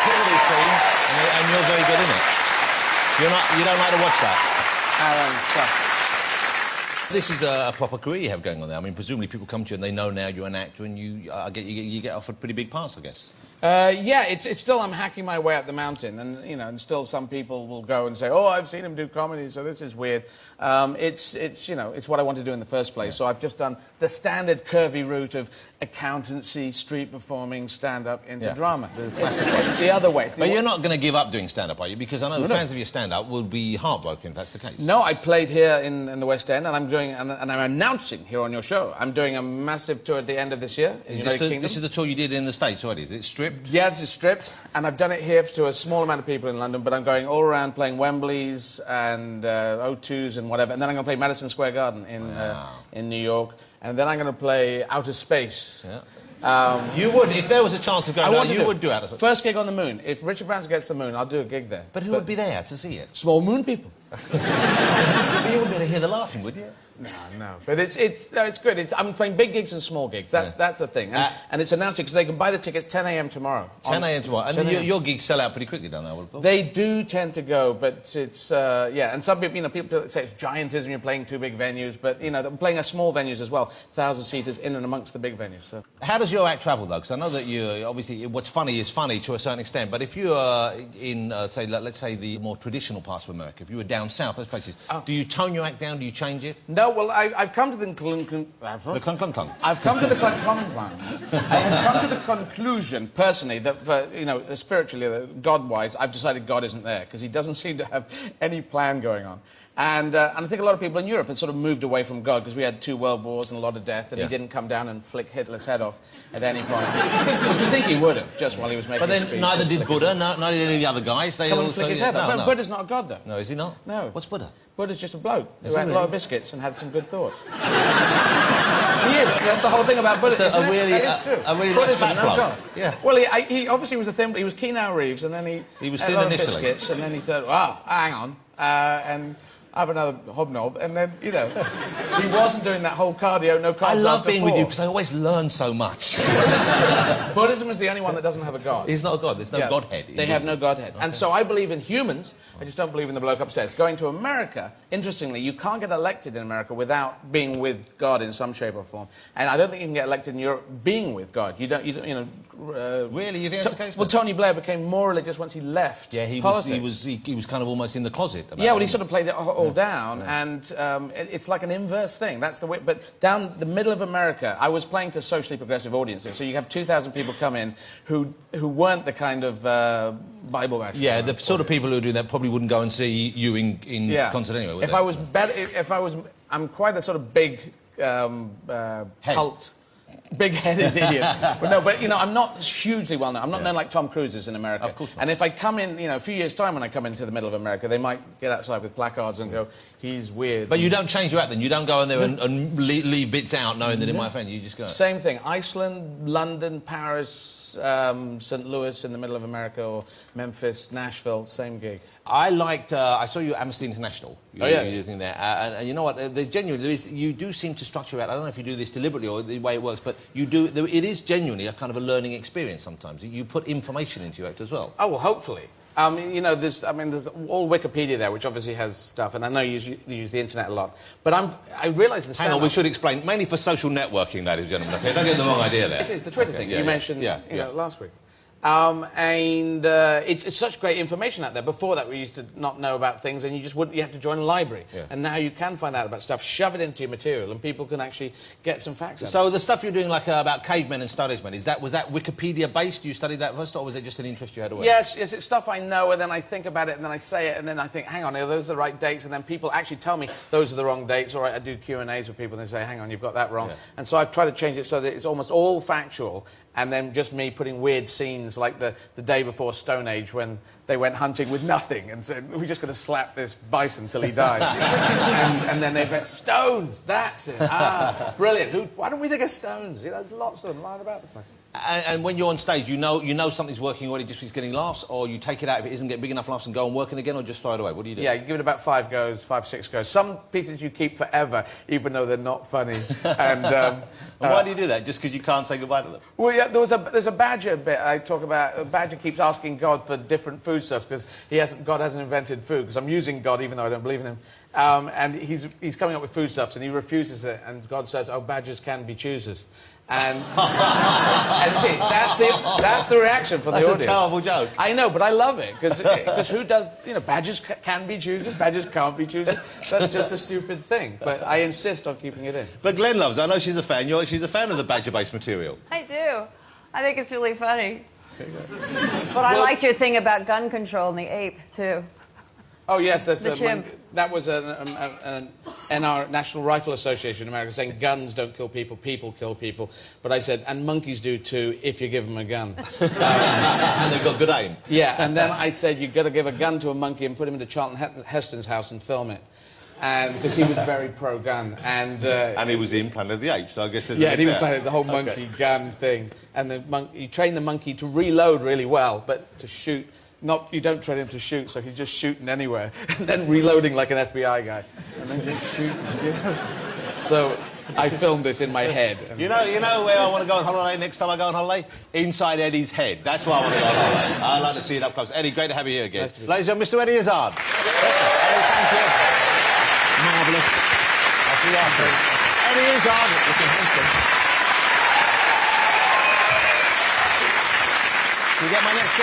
comedy scene, and you're very good in it. You don't like to watch that? This is a proper career you have going on there. I mean, presumably people come to you and they know now you're an actor, and you get offered pretty big parts, I guess. Yeah, it's still, I'm hacking my way up the mountain, and, you know, and still some people will go and say, oh, I've seen him do comedy, so this is weird. It's you know, it's what I want to do in the first place, so I've just done the standard curvy route of accountancy, street performing, stand-up into drama. It's the other way. But you're not going to give up doing stand-up, are you? Because I know the fans of your stand-up will be heartbroken if that's the case. No, I played here in the West End, and I'm doing, and I'm announcing here on your show, I'm doing a massive tour at the end of this year in the United Kingdom. This is the tour you did in the States already, is it? Stripped? Yeah, this is stripped, and I've done it here to a small amount of people in London, but I'm going all around playing Wembleys and O2s and whatever, and then I'm going to play Madison Square Garden in New York, and then I'm going to play Outer Space. Yeah. You would, if there was a chance of going down, you would do Outer Space. First gig on the moon. If Richard Branson gets the moon, I'll do a gig there. But who would be there to see it? Small moon people. But you wouldn't be able to hear the laughing, would you? No. But it's good. I'm playing big gigs and small gigs. That's the thing. And it's announcing, because they can buy the tickets 10 a.m. tomorrow. 10 a.m. tomorrow. And your gigs sell out pretty quickly, don't they? I would have thought. They do tend to go, but it's, yeah. And some people, you know, people say it's giantism, you're playing two big venues, but, you know, they're playing small venues as well, 1,000-seaters in and amongst the big venues. So. How does your act travel, though? Because I know that you, obviously, what's funny is funny to a certain extent, but if you are in, say, let's say, the more traditional parts of America, if you were down south, those places, do you tone your act down? Do you change it? No, well, I've come to the conclusion... I've come to the conclusion, personally, that, you know, spiritually, God-wise, I've decided God isn't there, because he doesn't seem to have any plan going on. And I think a lot of people in Europe had sort of moved away from God, because we had 2 world wars and a lot of death, and he didn't come down and flick Hitler's head off at any point. Which you think he would have, just while he was making his speech. But then neither did Buddha, neither did any of the other guys. They come and flick his head off. No, Buddha's not a god, though. No, is he not? No. What's Buddha? Buddha's just a bloke who ate a lot of biscuits and had some good thoughts. He is. That's the whole thing about Buddha. So a really nice fat bloke. Yeah. Well, he obviously was a thin... He was Keanu Reeves, and then he was had thin a lot of initially. biscuits, and then he thought, wow, hang on, and... I have another hobnob, and then, you know, he wasn't doing that whole cardio, no carbs. I love being with you because I always learn so much. Buddhism is the only one that doesn't have a god. He's not a god. There's no godhead. They have no godhead. Okay. And so I believe in humans. I just don't believe in the bloke upstairs. Going to America, interestingly, you can't get elected in America without being with God in some shape or form. And I don't think you can get elected in Europe being with God. You know... really? You think that's the case? Well, Tony Blair became more religious once he left politics. He was kind of almost in the closet. Yeah, well, he sort of played it all down, and it's like an inverse thing. That's the way. But down the middle of America, I was playing to socially progressive audiences, so you have 2,000 people come in who weren't the kind of Bible bashers. Yeah, the sort of people who do that probably wouldn't go and see you in concert anyway. I'm quite a sort of big cult. Big-headed idiot. But, you know, I'm not hugely well-known. I'm not known like Tom Cruise is in America. Of course not. And if I come in, you know, a few years' time when I come into the middle of America, they might get outside with placards and go, he's weird. But you don't change your act then? You don't go in there and leave bits out knowing that it might offend you? You just go... Same thing. Iceland, London, Paris, St. Louis in the middle of America, or Memphis, Nashville, same gig. I liked... I saw you at Amnesty International. Yeah. There. And you know what? You do seem to structure out... I don't know if you do this deliberately or the way it works, but you do... It is genuinely a kind of a learning experience sometimes. You put information into your act as well. Oh, well, hopefully. You know, there's all Wikipedia there, which obviously has stuff, and I know you use the internet a lot. But I realise the Hang on, we should explain. Mainly for social networking, ladies and gentlemen. Okay, don't get the wrong idea there. It is the Twitter thing you mentioned last week. It's such great information out there. Before that, we used to not know about things, and you had to join a library. Yeah. And now you can find out about stuff, shove it into your material, and people can actually get some facts out. So the stuff you're doing, like about cavemen and stone men, was that Wikipedia-based? You studied that first, or was it just an interest you had away? Yes, it's stuff I know, and then I think about it, and then I say it, and then I think, hang on, are those the right dates? And then people actually tell me those are the wrong dates. All right, I do Q&As with people, and they say, hang on, you've got that wrong. Yeah. And so I've tried to change it so that it's almost all factual, and then just me putting weird scenes like the day before Stone Age when they went hunting with nothing and said, we're just going to slap this bison till he dies. and then they went, stones, that's it. Ah, brilliant. Why don't we think of stones? You know, there's lots of them lying about the place. And when you're on stage, you know something's working already just because it's getting laughs, or you take it out if it isn't getting big enough laughs and go on working again, or just throw it away? What do you do? Yeah, you give it about 5 goes, 5, 6 goes. Some pieces you keep forever, even though they're not funny. And why do you do that? Just because you can't say goodbye to them? Well, yeah, there's a Badger bit I talk about. A Badger keeps asking God for different foodstuffs because God hasn't invented food. Because I'm using God even though I don't believe in him. And he's coming up with foodstuffs and he refuses it. And God says, "Oh, badgers can be choosers." And, and see, that's the reaction from the audience. That's a terrible joke. I know, but I love it because who does? You know, badgers can be choosers, badgers can't be choosers. That's just a stupid thing. But I insist on keeping it in. But Glenn loves it. I know she's a fan. She's a fan of the badger-based material. I do. I think it's really funny. But I liked your thing about gun control and the ape too. Oh yes, that's the chimp. That was an NR, National Rifle Association in America, saying guns don't kill people, people kill people. But I said, and monkeys do too, if you give them a gun. And they've got good aim. Yeah, and then I said, you've got to give a gun to a monkey and put him into Charlton Heston's house and film it. And because he was very pro-gun, and he was in Planet of the Apes, so I guess there's he was playing the whole monkey gun thing, and you train the monkey to reload really well, but to shoot. You don't train him to shoot, so he's just shooting anywhere, and then reloading like an FBI guy, and then just shooting. You know? So I filmed this in my head. You know where I want to go on holiday next time I go on holiday? Inside Eddie's head. That's where I want to go on holiday. I'd like to see it up close. Eddie, great to have you here again. Nice to be here. Ladies and gentlemen, Mr. Eddie Izzard. Eddie, thank you. Marvellous. I'll see you after. Eddie Izzard. Looking handsome. Do you get my next guest?